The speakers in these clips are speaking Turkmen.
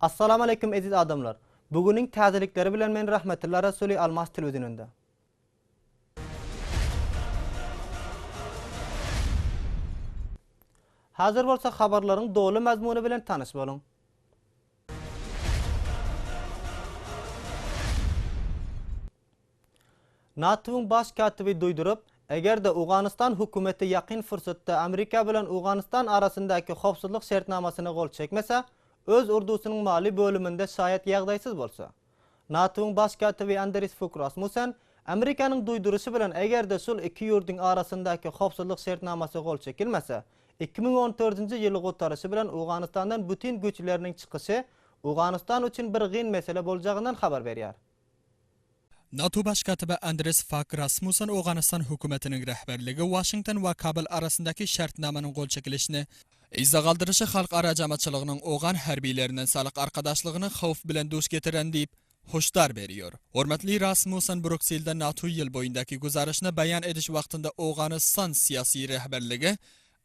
Assalamu alaykum aziz adamlar. Bugünün tazelikleri bilen men rahmetullah Rasuli Almas televizyonunda. Hazır bolsa habarların dolu mazmunu bilen tanış bolun. NATO'nun baş katibi duydurup, eğer de Afganistan hükümeti yakın fırsatda Amerika bilen Afganistan arasındaki hofsuzluk şartnamasına gol çekmese, öz ordusunun mali bölümünde şayet yağdaysız bolsa. NATO'nun baş katibi Andris Fogh Rasmussen, Amerikanın duyduruşu bilen eğer de sul iki yurdun arasındaki hofsuzluk şartnaması gol çekilmese, 2014 yılı gotarışı bilen Afganistan'dan bütün güçlerinin çıkışı Afganistan için bir gın mesele bolacağından haber veriyor. NATO baş katibi Andris Fogh Rasmussen Afganistan hükümetinin rehberligi Washington ve Kabul arasındaki şartnamanın gol çekilişini izah kaldırışı halkara cemaatçılığının Afgan harbiylerinin sağlık arkadaşlığını xavf bilen duş getiren deyip hoşdar veriyor. Hürmetli Rasmussen Brüksel'de NATO yıl boyundaki güzarışını beyan ediş vaktinde Afganistan siyasi rehberligi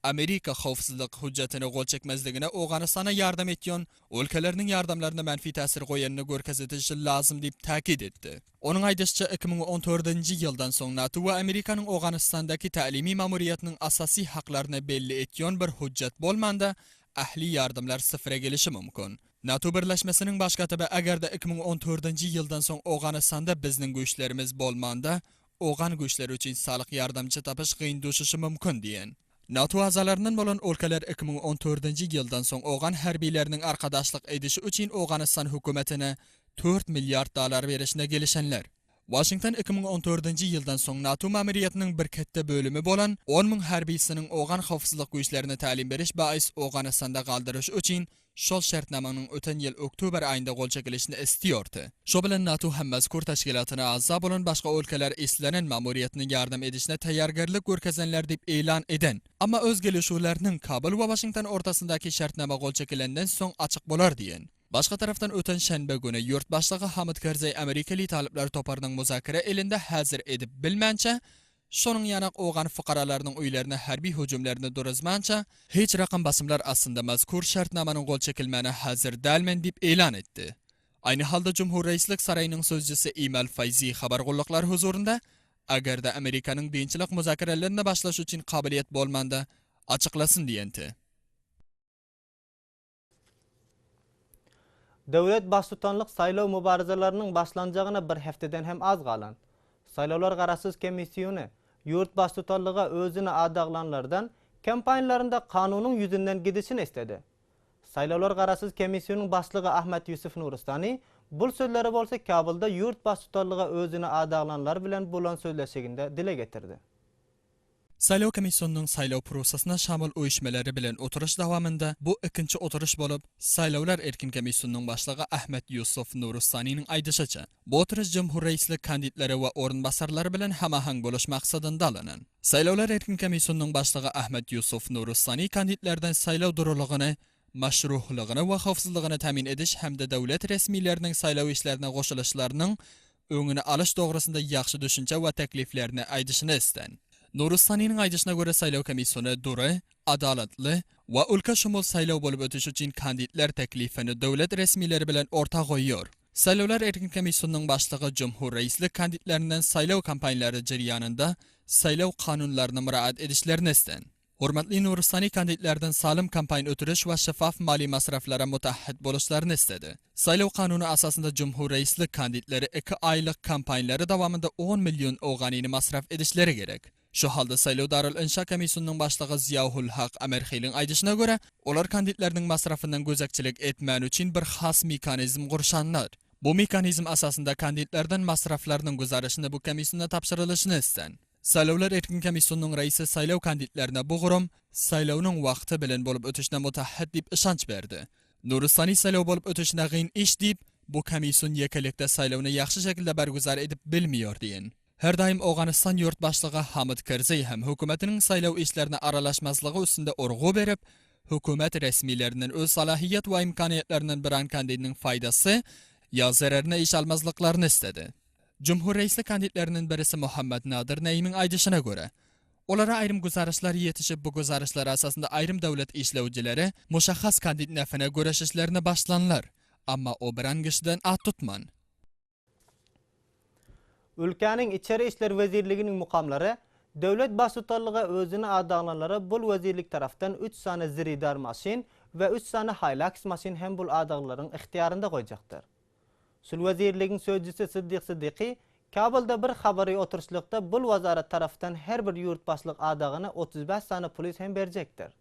Amerika xavfsizlik hüccetini gol çekmezligine Afganistan'a yardım etyon, ülkelerinin yardımlarına menfi tesir koyanını görkezetici lazım deyip takid etti. Onun aydışça 2014 yıldan sonra NATO ve Amerika'nın Afganistan'daki ta'limi mamuriyetinin asasi haklarını belli etyon bir hüccet bolmanda, ahli yardımlar sıfıra gelişi mümkün. NATO birleşmesinin baş katibi eğer de 2014 yıldan sonra Afganistan'da bizning güçlerimiz bolmanda, Afgan güçleri için sağlık yardımcı tapış gıyın düşüşü mümkün diyen. NATO azalarının bolan ülkeler 2014 yıldan son Afgan harbiylerinin arkadaşlık edişi için Afganistan hükümetine 4 milyar dolar verişine gelişenler. Washington 2014 yıldan son NATO mamiriyetinin bir kette bölümü bolan 10 bin harbisinin Afgan xavfsızlık güçlerine talim beriş bais Afganistan'da kaldırış için şol şartnamanın öten yıl oktober ayında gol çekilişini istiyordu. Şo bilen NATO hem mazkur teşkilatına azza bolan başka ülkeler islenen mamuriyetinin yardım edişine tayargarlık görkezenler deyip e'lan eden. Ama öz gelişularının Kabul ve Washington ortasındaki şartnama gol çekilenden son açık bolar diyen. Başka taraftan öten şenbe günü yurt başlığı Hamid Karzai Amerikali talipler toparının muzakere elinde hazır edip bilmençe, şonun yanak Afgan fuqaralarının uylarına harbiy hücumlarını durazmança, hiç rakam basımlar aslında mazkur şartnamanın gol çekilmene hazır delmen deyip e'lan etti. Aynı halda Cumhurreislik Sarayının sözcüsü Imal Fayzi habargulluqlar huzurunda, agar da Amerikanın dinçilik muzakerelerine başlaş için kabiliyet bolmanda, açıklasın diyenti. Devlet baştutanlık saylov mübarizalarının başlanacağına bir hafteden hem az qalan. Saylovlar qarasız komisyonu yurt baştutanlığa özüne adaqlanlardan kampanyalarında kanunun yüzünden gidişini istedi. Saylovlar qarasız komisyonun başlığı Ahmet Yusuf Nuristani bu sözleri bolsa Kabulda yurt baştutanlığa özüne adaqlanlar bilen bulan sözleşiginde dile getirdi. Saylov komisyonunun saylov prosesine şamil uyuşmaları bilen oturuş davamında bu ikinci oturuş bolup, Saylovlar erkin komisyonunun başlığı Ahmet Yusuf Nuristani'nin aydışıca, bu oturuş Cumhurreislik kandidatları ve orunbasarları bilen hamahang boluş maksadında alınan. Saylovlar erkin komisyonunun başlığı Ahmet Yusuf Nuristani kandidatlardan saylov duruluğunu, maşruhluğunu ve xavfsızlığını temin ediş hem de devlet resmilerinin saylov işlerine qoşuluşlarının öňüne alış doğrusunda yaxşı düşünce ve tekliflerini aydışını isten. Nuristani'nin aydışına göre saylov komisyonu duru, adalatlı ve ülke şumul saylov bolup ötüş için kandidatlar teklifini devlet resmileri bilen orta koyuyor. Saylovlar erkin komisyonunun başlığı Cumhurreislik kandidatlarından saylov kampanyaları jarayanında saylov kanunlarına müraat edişlerini isten. Hurmatli Nuristani kandidatlardan salim kampanya ötürüş ve şeffaf mali masraflara mutahhit boluşlarını istedi. Saylov kanunu asasında Cumhurreislik kandidatları 2 aylık kampanyaları davamında 10 milyon Afganini masraf edişleri gerek. Şu halda Saylov Darul İnşa Komisyonunun başlığı Ziyahul Haq Amerxil'in aydışına göre, olar kandidatlarının masrafından gözekçilik etmen için bir xas mekanizm qurşanlar. Bu mekanizm asasında kandidatlardan masraflarının güzarışını bu komisyona tapşırılışını isten. Saylovlar erkin komisyonunun reisi saylov kandidatlarına bu gurum, saylovunun vaqti bilen bolup ötüşüne mutahhit deyip işanç verdi. Nuristani saylov bolup ötüşüne gıyın iş deyip, bu komisyon yekalikte saylovunu yaxşı şekilde bergüzar edip bilmiyor deyin. Her daim Afganistan yurt başlığı Hamid Karzai hem hükümetinin saylov işlerine aralaşmazlığı üstünde urgu berip, hükümet resmilerinin öz salahiyet ve imkaniyetlerinin bir an kandidatının faydası ya zararına iş almazlıklarını istedi. Cumhurreislik kandidatlarının birisi Muhammed Nadir Naim'in aydışına göre, olara ayrım güzarışlar yetişip bu güzarışlar asasında ayrım devlet işlevcileri muşakhas kandidat nefine görüşüşlerine başlanlar. Amma o biran kişiden at tutman. Ülkenin İçeri İşler Vezirligining mukamlary döwlet başçylygy özüne adaglanlara bul wezirlik taraftan 3 sany ziridar maşin we 3 sany Hilux maşin hem bul adaglaryň ihtiýarynda goýjakdyr. Şol wezirligiň sözcüsi Siddiq Siddiqi Kabulda bir habary oturuşlukda bul wazarat taraftan her bir ýurtbaşlyk adagyna 35 sany polis hem berjekdir.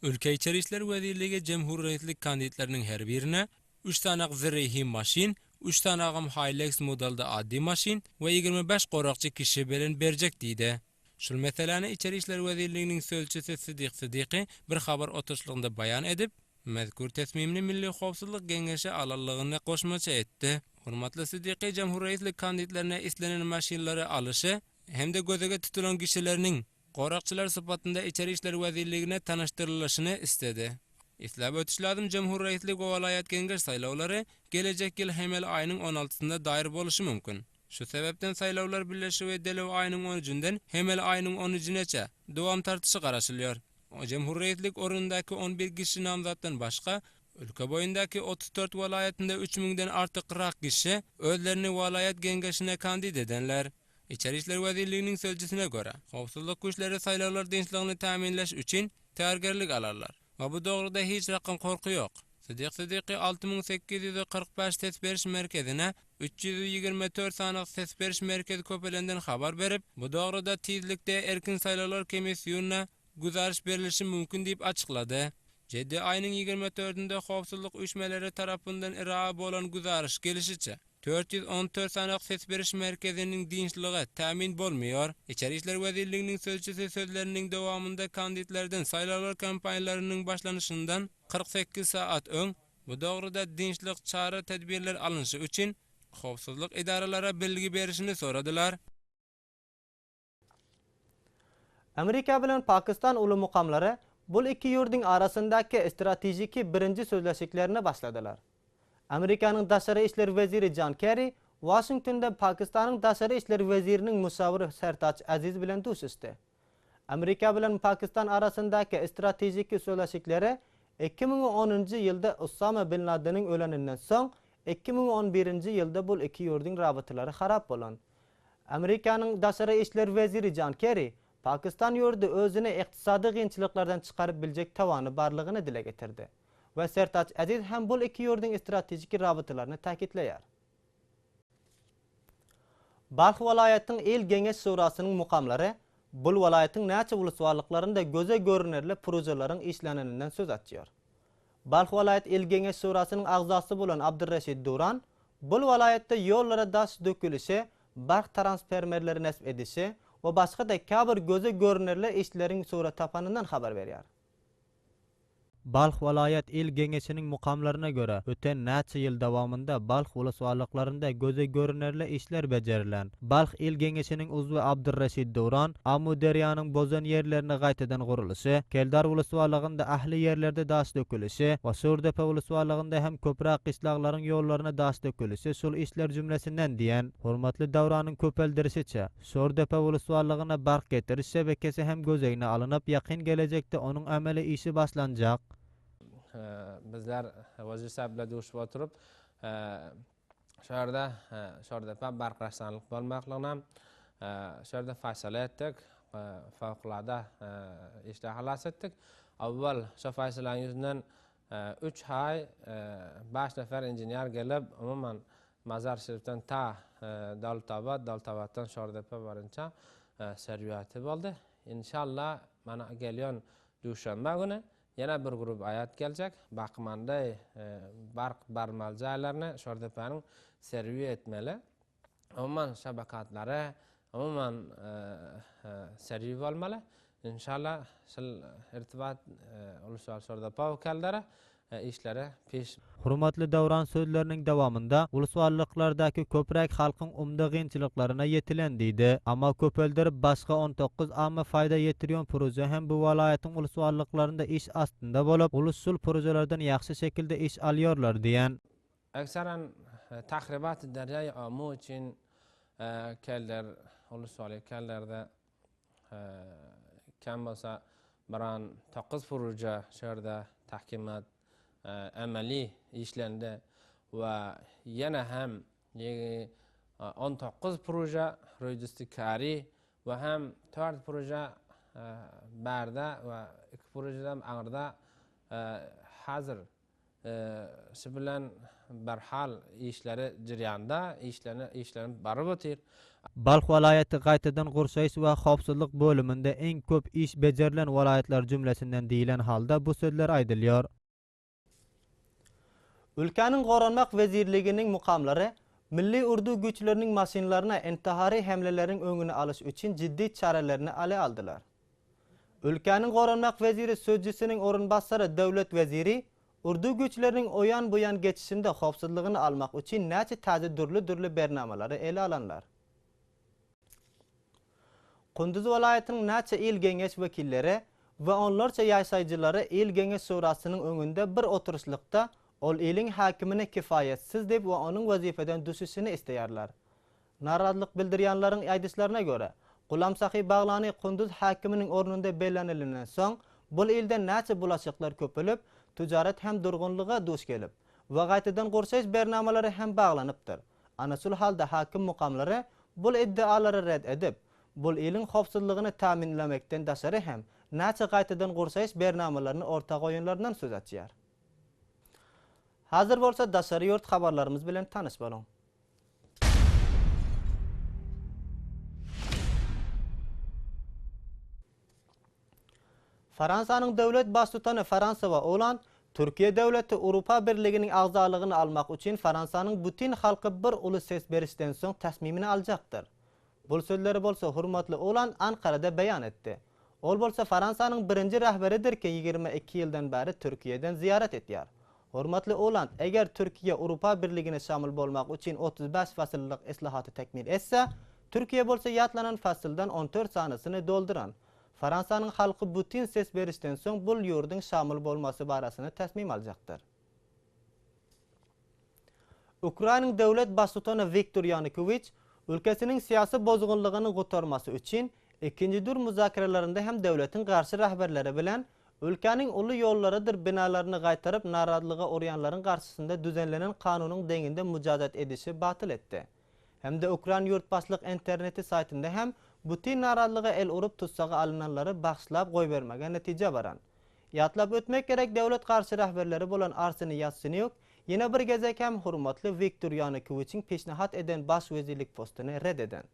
Ülke İçeri İşler Wezirligi Cemhuriyetlik kandidatlarynyň her birine 3 tane zirrihi maşin, 3 tane Hilux modelde addi maşin ve 25 qorakçı kişi bilen berjek diýdi. Şol meseleni İçeri İşler Wezirliginiň sözçüsi Siddiq Siddiqi bir habar oturuşlugynda bayan edip, mezkur tesmimini Milli Howpsuzlyk Geňeşi alanlygyna goşmaça etdi. Hormatly Siddiqi Cemhuriyetlik kandidatlaryna islenen maşinlary alyşy hem-de gözege tutulan kişileriniň qorakçylar sypatynda İçeri İşler Wezirligine tanaşdyrylyşyny istedi. İslap ötüş lazım Cemhuriyetlik we Walayat Geňeş saýlawlary gelecek ýyl hemel aýynyň 16-synda daýyr boluşy mümkin. Şu sebepden saýlawlar birleşigi we delew aýynyň 13-inden hemel aýynyň 13-neçe dowam tartışy garaşylýar. O Cemhuriyetlik orundaky 11 kişi namzatdan başga ülke boýundaky 34 walayatynda 3000-den artyk kişi özlerini Walayat Geňeşine kandidat edenler. İçeri İşler Wezirliginiň sözcüsine göre, howpsuzlyk güýçleri saýlawlar dinçligini täminleş üçin täýärgerlik alarlar. Ve bu doğruda hiç rakam korku yok. Siddiq Siddiqi 6845 ses beriş merkezine 324 sanyk ses beriş merkezi köpelenden habar berip, bu doğruda tizlikde erkin saýlawlar komissiýonuna güzariş berilişi mümkin diýip açıkladı. Jeddi aýynyň 24-nde howpsuzlyk üçmeleri tarapyndan ira bolan güzariş gelişiçe 414 sanyk ses beriş merkeziniň dinçligi tämin bolmaýar. İçeri İşler Wezirliginiň sözçüsi sözleriniň dowamında kandidatlardan saýlawlar kampaniýalarynyň başlanışyndan 48 saat öň bu dogruda dinçlik çara tedbirler alınışı üçin howpsuzlyk idaralara bilgi berişini soradylar. Amerika bilen Pakistan uly mukamlary bul iki ýurdyň arasyndaky stratejiki birinji sözleşiklerini başladylar. Amerikanyň Daşary işler weziri John Kerry, Washingtonda Pakistanyň Daşary işler weziriniň müşawiri Sertaç Aziz bilen duşuşdy. Amerika bilen Pakistan arasyndaky stratejiki sözleşikleri 2010-njy ýylda Osama bin Laden'in öleninden soň 2011-nji ýylda bul iki ýurdyň rabatlary harap bolan. Amerikanyň Daşary işler weziri John Kerry, Pakistan ýurdy özüne iqtisady gynçylyklardan çykaryp biljek tawany barlygyny dile getirdi. Ve Sertaç Aziz hem bul iki ýurdyň stratejik rabatlaryny täkitleýär. Balx welaýatynyň El Geňeş Şurasynyň mukamlary bul welaýatyň näçe uluswarlyklarynda göze görünerli projelerin işleneninden söz açýar. Balx welaýat El Geňeş Şurasynyň agzasy bolan Abdurreşid Duran, bul welaýatda ýollara daş dökülişi, barq transfermerleri nesip edişi we başga da käbir göze görünerli işleriň sura tapanyndan habar berýär. Balx welaýat El Geňeşiniň mukamlaryna göre öten näçe ýyl dowamında Balx uluswarlyklarynda göze görünerli işler becerilen. Balx El Geňeşiniň uzwy Abdurreşid Duran, Amu Derýanyň bozan ýerlerini gaýtadan guruluşy, Keldar uluswarlygynda ahli ýerlerde daş dökülişi we Surdepe uluswarlygynda hem köprak islaglaryň ýollaryna daş dökülişi şol işler jümlesinden diýen hormatly Dawranyň köpeldirişiçe Surdepe uluswarlygyna bark getiriş şebekesi hem gözegine alınıp ýakyn gelecekde onuň ameli işi başlanjak. Bizler wazir sabla duşup oturup şurada barqararsanlyk bolmaklygyna şurada faysal etdik, fawqulada işte halas etdik. Awwal şu faysalaň ýüzünden 3 ay 5 nefer inženýer gelip umumyň Mazar Şerifden ta Daltabatdan şurada barınça serwiýaty boldy. İnşallah mana gelýän duşanba güni yana bir grup ayat gelecek. Bakmanday barmal jaýlaryny şordepanyň serwi etmeli. Umuman şabakatlary, umuman serwi bolmaly. İnşallah şol irtibat ulusal şordepa wakallary işleri peş. Hurmatly Dawran sözleriniň dowamında uluswarlyklardaky köpräk halkyň umda gynçylyklaryna yetilen diýdi. Amma köpeldirip başga 19 amma faýda ýetirýän proje hem bu welaýatyň uluswarlyklarynda iş astynda bolup, ulussul projelerden ýaxşy şekilde iş alýarlar diýen. Ekseran tahribat derýa amu üçin keller uluswarlyk kellerde kam bolsa baran 9 proje şerde tahkimat amaliy ishlanadi va yana ham 19 proje ro'yxatda kari va ham 4 proje barda va 2 projedan ag'rida hozir shu bilan bir hal ishlari jarayonda ishlanib borib o'tir. Balx viloyati qaytadan qursayish va xavfsizlik bo'limida eng ko'p ish bajarilan viloyatlar jumlasidan deyilan holda bu so'zlar aytilıyor. Ülkenin Qo'ronmaq vezirligining muqamlari milliy urdu güçlerining mashinalarini intihariy hamlalaring o'ngini olish uchun jiddiy choralarni oldilar. Ülkenin Qo'ronmaq veziri so'zchisining o'rinbosari davlat veziri urdu güçlerining o'yan buyan geçişinde xavfsizligini almaq uchun necha turli barnomalari ele olanlar. Qunduz viloyatining necha el kengash vakillari va onlarcha yashayjilari el kengash shurasining o'ngida bir o'tirishlikda ol elin hakimini kifoyatsiz deb va onun vazifadan düşüşini istayarlar. Narahatlik bildirganlarning aytishlariga ko'ra, Qulamsaxiy Bag'lani Qunduz hakimining o'rnida bellanilidan so'ng bu elda necha bulaşıqlar ko'pilib, tijorat ham durg'unligiga duch kelib, va qaytadan qo'rshash barnomalari ham bog'lanibdir. Ana shul holda hokim muqomlari bu iddaolarni rad edib, bu elin xavfsizligini ta'minlamakdan tashqari ham necha qaytadan qo'rshash barnomalarini o'rtaq o'yinlardan so'z ochar. Hazır bo'lsa dashari yurt xabarlarimiz bilan tanish bo'ling. Fransiyaning davlat boshlig'i Fransiya va Holand Türkiye devleti Avrupa Birliği'nin a'zoligini almak için Fransa'nın bütün halkı bir ulu ses berishdan so'ng tasmimini alacaktır. Bu so'zlari bo'lsa hurmatli Holand Ankara'da bayon etdi. Ol bo'lsa Fransa'nın birinci rahbaridir ki 22 yıldan beri Türkiye'den ziyaret etiyar. Hurmatli Holand, eğer Türkiye Avrupa Birliği'ne şamil olmak için 35 faslılık islahatı tekmil etse, Türkiye bo'lsa yatlanan fasldan 14 sanısını dolduran. Fransa'nın halkı bütün ses berishdan so'ng bu yurdun şamil olması barasını tasmim alacaktır. Ukrayna'nın devlet başlig'i Viktor Yanukovich ülkesinin siyasi bozg'unligini ko'tarması için ikinci dur muzokaralarında hem devletin qarshi rahbarlari bilan ülkenin ulu yollaridir binalarını qaytarib narahatligiga o'rganlarning qarshisida düzenlenen kanunun denginde mücadele edişi batıl etti. Hem de Ukrayna yurtboshlik interneti saytında hem bütün narahatligiga el urib tutsağı alınanları baxşilab qo'y bermagan natija baran. Yatlab o'tmak kerak devlet qarshi rahbarlari bo'lan Arseniy Yatsenyuk yana bir gezek hem hurmatli Viktor Yanukovichning peşnihat eden baş vezirlik postini red eden.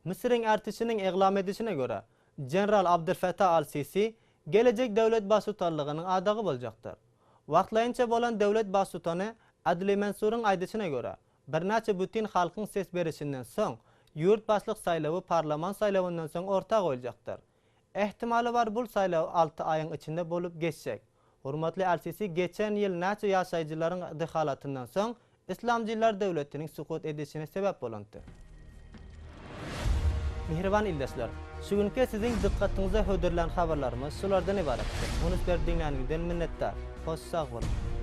Mısır'ın artishinin e'lon edishine göre General Abdülfettah al-Sisi gelecek devlet başlig'ligining adog'i bo'lacaktır. Vaqtlayınca bo'lan devlet başlig'i Adli Mansur'un aytishiga göre bir necha bütün halkın ses berishinden so'ng yurt boshliq saylovi parlament saylovidan so'ng o'rtaq o'lacaktır. Ehtimoli var bu saylov 6 ayın içinde bo'lib geçecek. Hurmatli al-Sisi geçen yıl necha yashayjilarning deholatidan so'ng islomchilar davlatining suqut edishine sebep bo'ldi. Mehriban ildoshlar, bugungi sizning diqqatingizga ho'dirlan xabarlarimiz shulardan iboratdir. Uni sizlar dinlaganingizdan minnatdor. Xo'sh sog' bo'ling.